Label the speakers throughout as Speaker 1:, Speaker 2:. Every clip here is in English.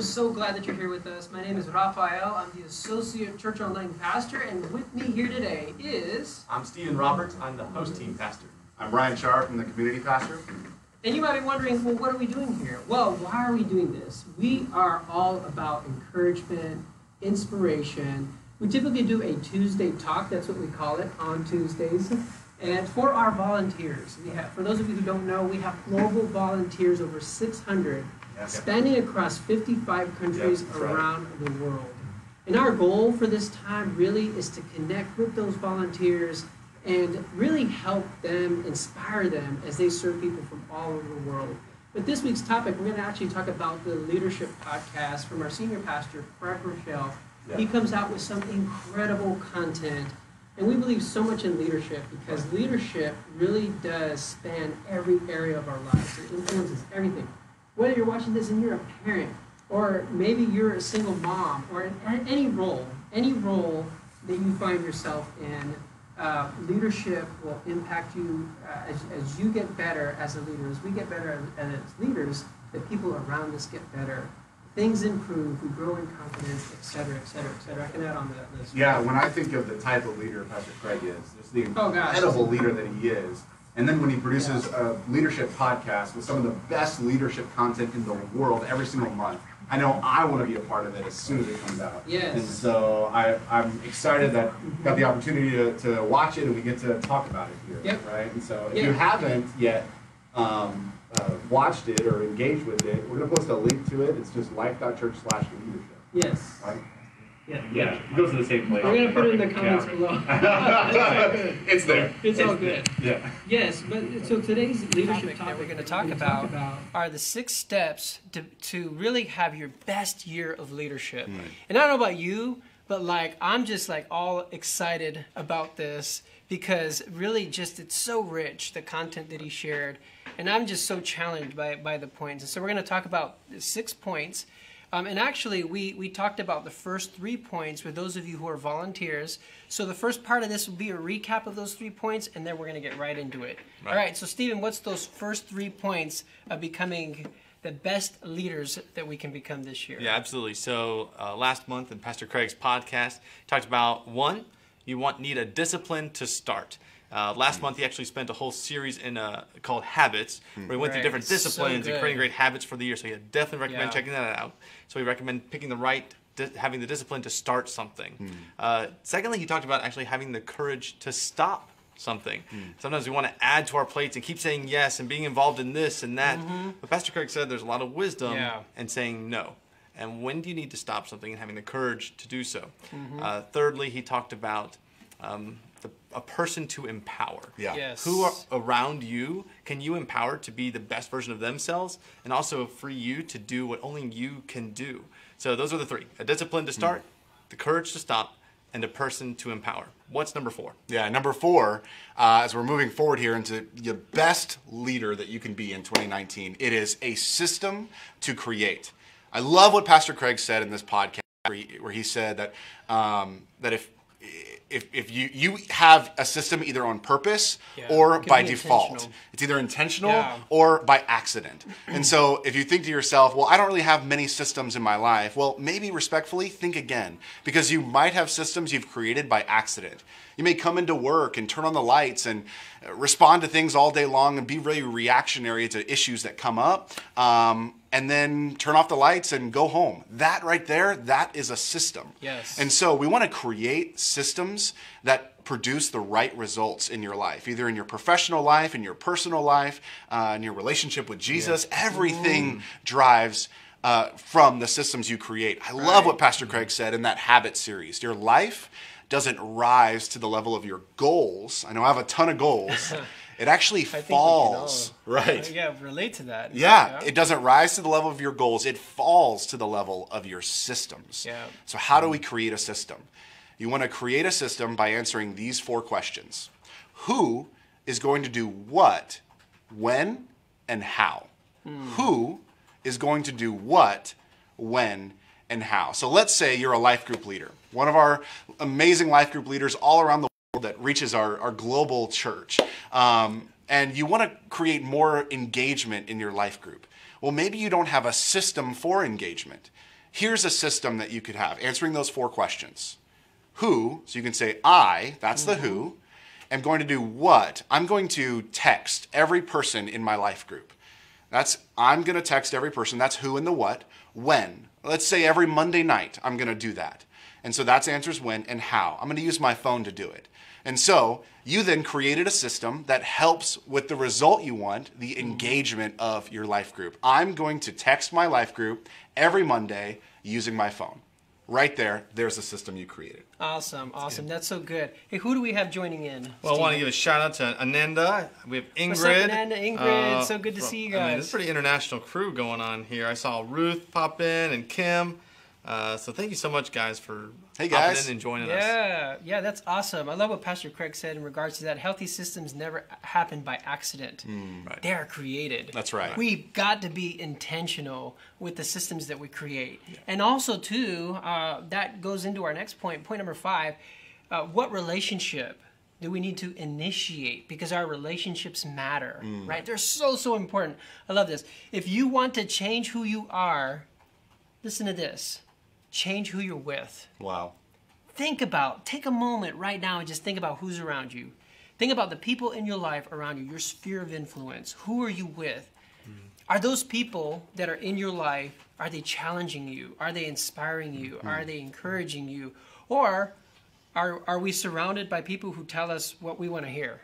Speaker 1: so glad that you're here with us. My name is Rafael. I'm the Associate Church Online Pastor, and with me here today is...
Speaker 2: I'm Stephen Roberts. I'm the host team pastor.
Speaker 3: I'm Ryan Sharp. I'm the community pastor.
Speaker 1: And you might be wondering, well, what are we doing here? Well, why are we doing this? We are all about encouragement, inspiration. We typically do a Tuesday talk, that's what we call it, on Tuesdays. And for our volunteers, for those of you who don't know, we have global volunteers, over 600, spanning across 55 countries around the world. And our goal for this time really is to connect with those volunteers and really help them, inspire them as they serve people from all over the world. But this week's topic, we're going to actually talk about the leadership podcast from our senior pastor, Frank Rochelle. Yeah. He comes out with some incredible content. And we believe so much in leadership because leadership really does span every area of our lives. It influences everything. Whether you're watching this and you're a parent, or maybe you're a single mom, or in any role that you find yourself in, leadership will impact you as you get better as a leader. As we get better as leaders, the people around us get better. Things improve, we grow in confidence, et cetera, et cetera, et cetera. I can add on to that list.
Speaker 3: Yeah, when I think of the type of leader Pastor Craig is, just the incredible leader that he is, and then when he produces a leadership podcast with some of the best leadership content in the world every single month, I know I want to be a part of it as soon as it comes out.
Speaker 1: Yes.
Speaker 3: And so I'm excited that we got the opportunity to watch it and we get to talk about it here.
Speaker 1: Yep.
Speaker 3: Right? And so if you haven't yet watched it or engaged with it, we're going to post a link to it. It's just Life.Church/leadership.
Speaker 1: Yes.
Speaker 3: Right?
Speaker 2: Yeah, it goes to the same place.
Speaker 1: We're going to put it in the comments below.
Speaker 3: It's there.
Speaker 1: It's all good.
Speaker 2: Yeah.
Speaker 1: Yes, but so today's leadership topic we're going to talk about are the 6 steps to really have your best year of leadership. And I don't know about you, but I'm just all excited about this because really just it's so rich, the content that he shared. And I'm just so challenged by the points. And so we're going to talk about 6 points. And actually, we talked about the first 3 points with those of you who are volunteers. So the first part of this will be a recap of those 3 points, and then we're going to get right into it. Right. All right, so Stephen, what's those first 3 points of becoming the best leaders that we can become this year?
Speaker 4: Yeah, absolutely. So last month in Pastor Craig's podcast, he talked about 1, you need a discipline to start. Last month, he actually spent a whole series called Habits, where he went through different disciplines and creating great habits for the year. So he definitely recommend checking that out. So we recommend picking having the discipline to start something. Secondly, he talked about actually having the courage to stop something. Sometimes we want to add to our plates and keep saying yes and being involved in this and that. But Pastor Craig said there's a lot of wisdom in saying no. And when do you need to stop something and having the courage to do so? Thirdly, he talked about a person to empower.
Speaker 3: Yeah.
Speaker 1: Yes.
Speaker 4: Who are around you can you empower to be the best version of themselves and also free you to do what only you can do. So those are the 3. A discipline to start, the courage to stop, and a person to empower. What's number 4?
Speaker 3: Yeah, number 4, as we're moving forward here into the best leader that you can be in 2019, it is a system to create. I love what Pastor Craig said in this podcast where he said that that if you have a system either on purpose or by default. It's either intentional or by accident. And so if you think to yourself, well, I don't really have many systems in my life, well, maybe respectfully think again, because you might have systems you've created by accident. You may come into work and turn on the lights and respond to things all day long and be really reactionary to issues that come up, and then turn off the lights and go home. That right there, that is a system.
Speaker 1: Yes.
Speaker 3: And so we want to create systems that produce the right results in your life, either in your professional life, in your personal life, in your relationship with Jesus. Everything drives from the systems you create. I love what Pastor Craig said in that Habit series. Your life doesn't rise to the level of your goals. I know I have a ton of goals. It actually falls. Right.
Speaker 1: Yeah, relate to that.
Speaker 3: Yeah, it doesn't rise to the level of your goals. It falls to the level of your systems.
Speaker 1: Yeah.
Speaker 3: So how do we create a system? You want to create a system by answering these 4 questions. Who is going to do what, when, and how? Who is going to do what, when, and how? So let's say you're a life group leader. One of our amazing life group leaders all around the world that reaches our global church. And you want to create more engagement in your life group. Well, maybe you don't have a system for engagement. here's a system that you could have, answering those 4 questions. Who, so you can say I, that's the who, am going to do what? I'm going to text every person in my life group. I'm going to text every person, that's who and the what. When? Let's say every Monday night I'm going to do that. And so that's answers when and how. I'm going to use my phone to do it. And so you then created a system that helps with the result you want, the engagement of your life group. I'm going to text my life group every Monday using my phone. Right there, there's a system you created.
Speaker 1: Awesome, awesome. That's so good. Hey, who do we have joining in?
Speaker 4: Well, I want to give a shout out to Ananda. We have Ingrid.
Speaker 1: What's up, Ananda? Ingrid, so good to see you guys.
Speaker 4: I mean, it's a pretty international crew going on here. I saw Ruth pop in and Kim. So thank you so much, guys, for popping in and joining us.
Speaker 1: Yeah, that's awesome. I love what Pastor Craig said in regards to that. Healthy systems never happen by accident.
Speaker 3: Right.
Speaker 1: They're created.
Speaker 3: That's right.
Speaker 1: We've got to be intentional with the systems that we create. Yeah. And also, too, that goes into our next point, point number 5. What relationship do we need to initiate? Because our relationships matter, right? They're so important. I love this. If you want to change who you are, listen to this. Change who you're with.
Speaker 3: Wow.
Speaker 1: Take a moment right now and just think about who's around you. Think about the people in your life around you, your sphere of influence. Who are you with? Are those people that are in your life, are they challenging you? Are they inspiring you? Are they encouraging you? Or are we surrounded by people who tell us what we want to hear?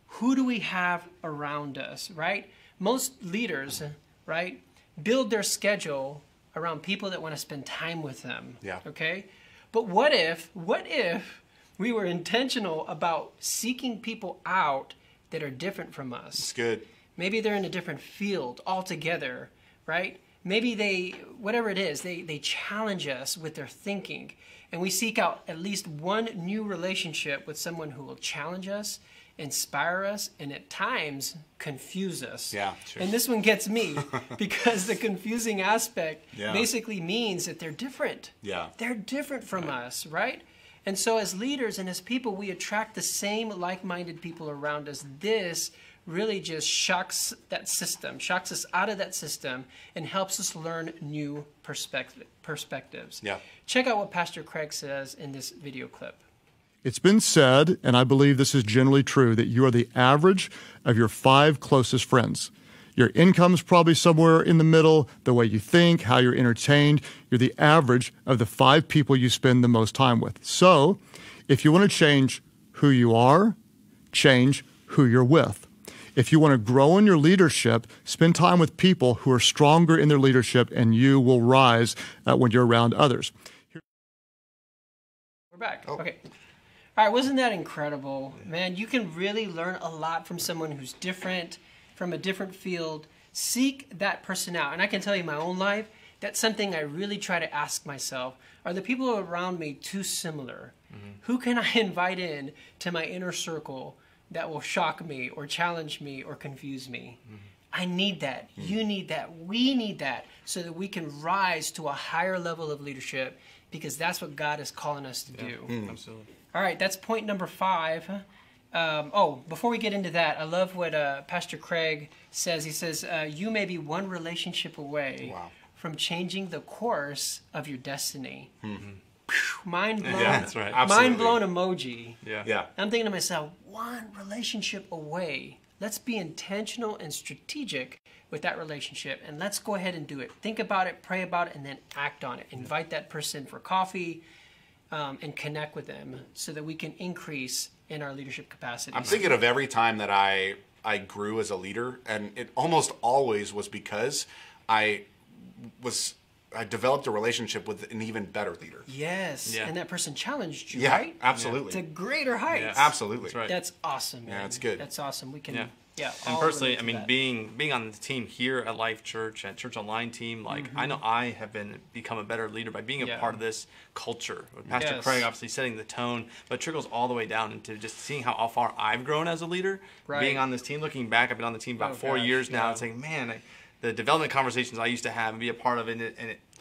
Speaker 1: Who do we have around us, right? Most leaders, right, build their schedule around people that want to spend time with them.
Speaker 3: Yeah.
Speaker 1: Okay? But what if we were intentional about seeking people out that are different from us?
Speaker 3: It's good.
Speaker 1: Maybe they're in a different field altogether, right? Maybe whatever it is, they challenge us with their thinking. And we seek out at least one new relationship with someone who will challenge us, inspire us, and at times confuse us.
Speaker 3: Yeah, sure.
Speaker 1: And this one gets me because the confusing aspect basically means that they're different.
Speaker 3: Yeah.
Speaker 1: They're different from us, right? And so as leaders and as people, we attract the same like-minded people around us. This really just shocks us out of that system and helps us learn new perspectives.
Speaker 3: Yeah.
Speaker 1: Check out what Pastor Craig says in this video clip.
Speaker 5: It's been said, and I believe this is generally true, that you are the average of your 5 closest friends. Your income's probably somewhere in the middle, the way you think, how you're entertained. You're the average of the 5 people you spend the most time with. So, if you want to change who you are, change who you're with. If you want to grow in your leadership, spend time with people who are stronger in their leadership, and you will rise when you're around others.
Speaker 1: We're back. Oh. Okay. All right, wasn't that incredible? Man, you can really learn a lot from someone who's different, from a different field. Seek that person out. And I can tell you in my own life, that's something I really try to ask myself. Are the people around me too similar? Who can I invite in to my inner circle that will shock me or challenge me or confuse me? I need that. You need that. We need that so that we can rise to a higher level of leadership, because that's what God is calling us to do.
Speaker 4: Absolutely.
Speaker 1: All right, that's point number 5. Before we get into that, I love what Pastor Craig says. He says, you may be one relationship away from changing the course of your destiny. Mind blown.
Speaker 4: Yeah, that's right.
Speaker 1: Mind blown emoji.
Speaker 3: Yeah.
Speaker 1: I'm thinking to myself, one relationship away. Let's be intentional and strategic with that relationship, and let's go ahead and do it. Think about it, pray about it, and then act on it. Invite that person for coffee, and connect with them so that we can increase in our leadership capacity.
Speaker 3: I'm thinking of every time that I grew as a leader, and it almost always was because I developed a relationship with an even better leader.
Speaker 1: Yes, and that person challenged you,
Speaker 3: Yeah,
Speaker 1: right?
Speaker 3: absolutely.
Speaker 1: To greater heights.
Speaker 3: Yeah, absolutely.
Speaker 4: That's right.
Speaker 1: That's awesome, man.
Speaker 3: Yeah, it's good.
Speaker 1: That's awesome. We can,
Speaker 4: and personally, I mean, being on the team here at Life.Church, at Church Online team, like I know I have become a better leader by being a part of this culture. With Pastor Craig obviously setting the tone, but it trickles all the way down into just seeing how far I've grown as a leader. Right. Being on this team, looking back, I've been on the team about 4 years now, and saying, man, the development conversations I used to have and be a part of it,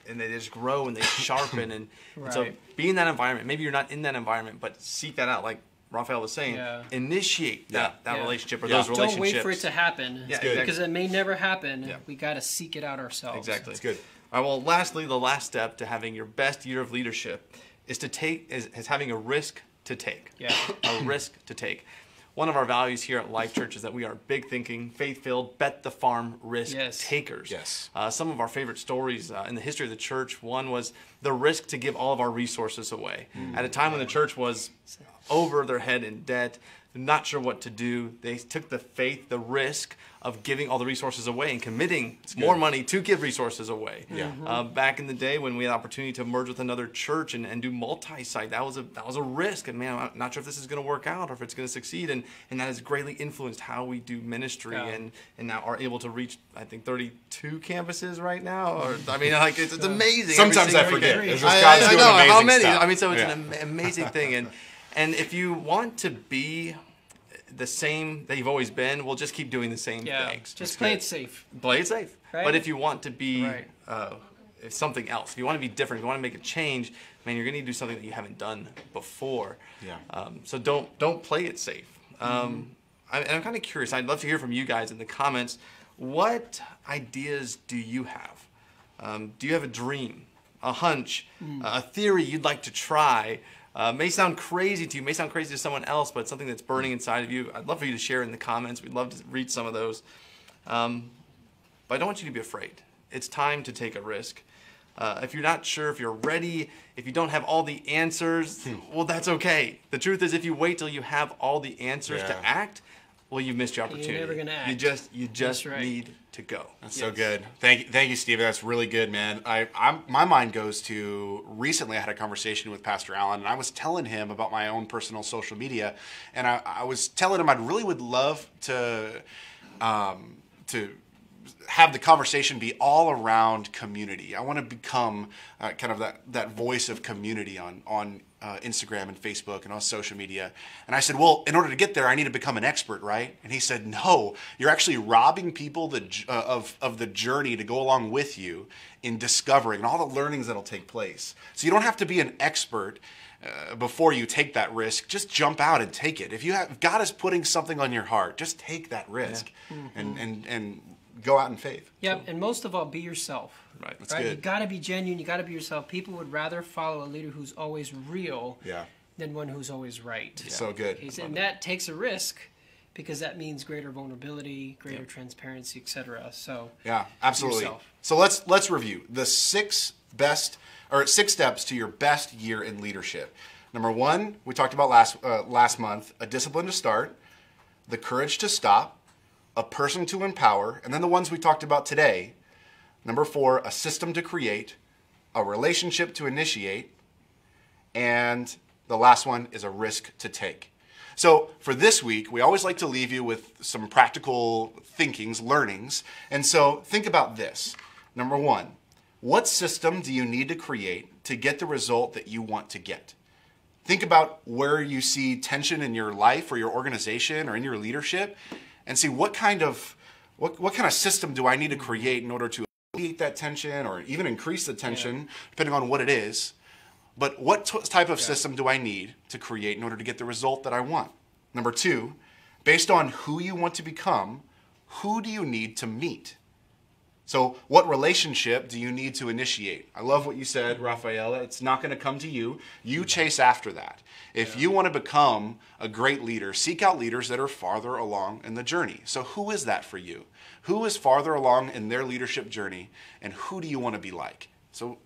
Speaker 4: and they just grow and they sharpen, and so be in that environment. Maybe you're not in that environment, but seek that out. Like Raphael was saying, initiate that relationship or those relationships.
Speaker 1: Don't wait for it to happen.
Speaker 3: Because
Speaker 1: it may never happen. We got to seek it out ourselves.
Speaker 4: Exactly.
Speaker 3: It's good.
Speaker 4: All right, well, lastly, the last step to having your best year of leadership is having a risk to take.
Speaker 6: Yeah.
Speaker 4: A risk to take. One of our values here at Life.Church is that we are big thinking, faith-filled, bet the farm risk takers.
Speaker 3: Yes.
Speaker 4: Some of our favorite stories in the history of the church, one was the risk to give all of our resources away. At a time when the church was over their head in debt, not sure what to do, they took the faith, the risk of giving all the resources away and committing more money to give resources away.
Speaker 3: Yeah.
Speaker 4: Back in the day when we had the opportunity to merge with another church and do multi-site, that was a risk. And man, I'm not sure if this is going to work out or if it's going to succeed. And that has greatly influenced how we do ministry and now are able to reach, I think, 32 campuses right now. Or I mean, like it's amazing.
Speaker 3: Sometimes I forget.
Speaker 4: I
Speaker 3: It's just God's doing
Speaker 4: know
Speaker 3: amazing
Speaker 4: how many.
Speaker 3: stuff.
Speaker 4: I mean, so it's an amazing thing. And if you want to be the same that you've always been, we'll just keep doing the same things.
Speaker 6: Just play it safe.
Speaker 4: Play it safe.
Speaker 6: Right?
Speaker 4: But if you want to be something else, if you want to be different, if you want to make a change, man, you're going to need to do something that you haven't done before.
Speaker 3: Yeah.
Speaker 4: So don't play it safe. I'm kind of curious. I'd love to hear from you guys in the comments. What ideas do you have? Do you have a dream, a hunch, a theory you'd like to try? May sound crazy to you, may sound crazy to someone else, but it's something that's burning inside of you. I'd love for you to share in the comments. We'd love to read some of those. But I don't want you to be afraid. It's time to take a risk. If you're not sure, if you're ready, if you don't have all the answers, well, that's okay. The truth is, if you wait till you have all the answers to act, well, you've missed your opportunity.
Speaker 6: You're never gonna act.
Speaker 4: You just need to go.
Speaker 3: That's so good. Thank you, Steven. That's really good, man. My mind goes to recently. I had a conversation with Pastor Allen, and I was telling him about my own personal social media, and I was telling him I really would love to have the conversation be all around community. I want to become kind of that voice of community on Instagram and Facebook and on social media. And I said, well, in order to get there, I need to become an expert, right? And he said, no, you're actually robbing people of the journey to go along with you in discovering and all the learnings that'll take place. So you don't have to be an expert before you take that risk. Just jump out and take it. If God is putting something on your heart, just take that risk and go out in faith.
Speaker 6: Yep, and most of all, be yourself.
Speaker 4: Right.
Speaker 3: That's
Speaker 6: Right?
Speaker 3: good.
Speaker 6: You got to be genuine. You got to be yourself. People would rather follow a leader who's always real than one who's always right.
Speaker 3: So good.
Speaker 6: And that takes a risk because that means greater vulnerability, greater transparency, etc. So
Speaker 3: yeah, absolutely.
Speaker 6: yourself.
Speaker 3: So let's review the six steps to your best year in leadership. Number 1, we talked about last month: a discipline to start, the courage to stop, a person to empower, and then the ones we talked about today. Number 4, a system to create, a relationship to initiate, and the last one is a risk to take. So for this week, we always like to leave you with some practical thinkings, learnings. And so think about this. Number 1, what system do you need to create to get the result that you want to get? Think about where you see tension in your life or your organization or in your leadership, and see what kind of system do I need to create in order to alleviate that tension or even increase the tension, depending on what it is. But what type of system do I need to create in order to get the result that I want? Number 2, based on who you want to become, who do you need to meet? So what relationship do you need to initiate? I love what you said, Raphael. It's not going to come to you. You chase after that. If you want to become a great leader, seek out leaders that are farther along in the journey. So who is that for you? Who is farther along in their leadership journey, and who do you want to be like? So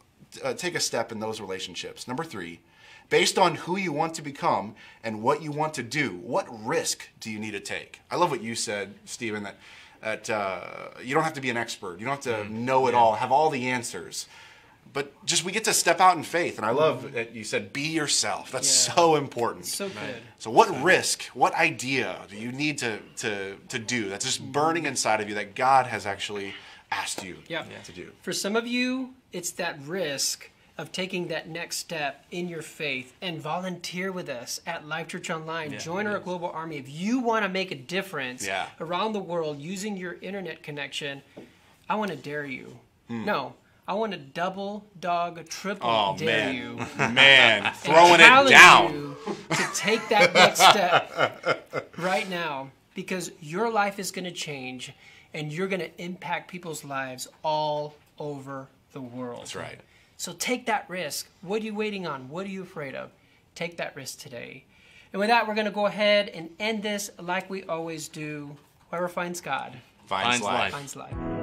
Speaker 3: take a step in those relationships. Number 3, based on who you want to become and what you want to do, what risk do you need to take? I love what you said, Stephen, that you don't have to be an expert. You don't have to know it all, have all the answers. But just we get to step out in faith. And I love that you said, be yourself. That's so important.
Speaker 6: So good.
Speaker 3: So what risk, what idea do you need to do that's just burning inside of you that God has actually asked you to do?
Speaker 6: For some of you, it's that risk of taking that next step in your faith and volunteer with us at Life.Church Online. Join our global army. If you want to make a difference around the world using your internet connection, I want to dare you. No, I want to double, dog, triple dare you.
Speaker 3: Man, throwing it down.
Speaker 6: You to take that next step right now, because your life is going to change and you're going to impact people's lives all over the world.
Speaker 3: That's right.
Speaker 6: So take that risk. What are you waiting on? What are you afraid of? Take that risk today. And with that, we're going to go ahead and end this like we always do. Whoever finds God
Speaker 3: finds life.
Speaker 6: Finds life.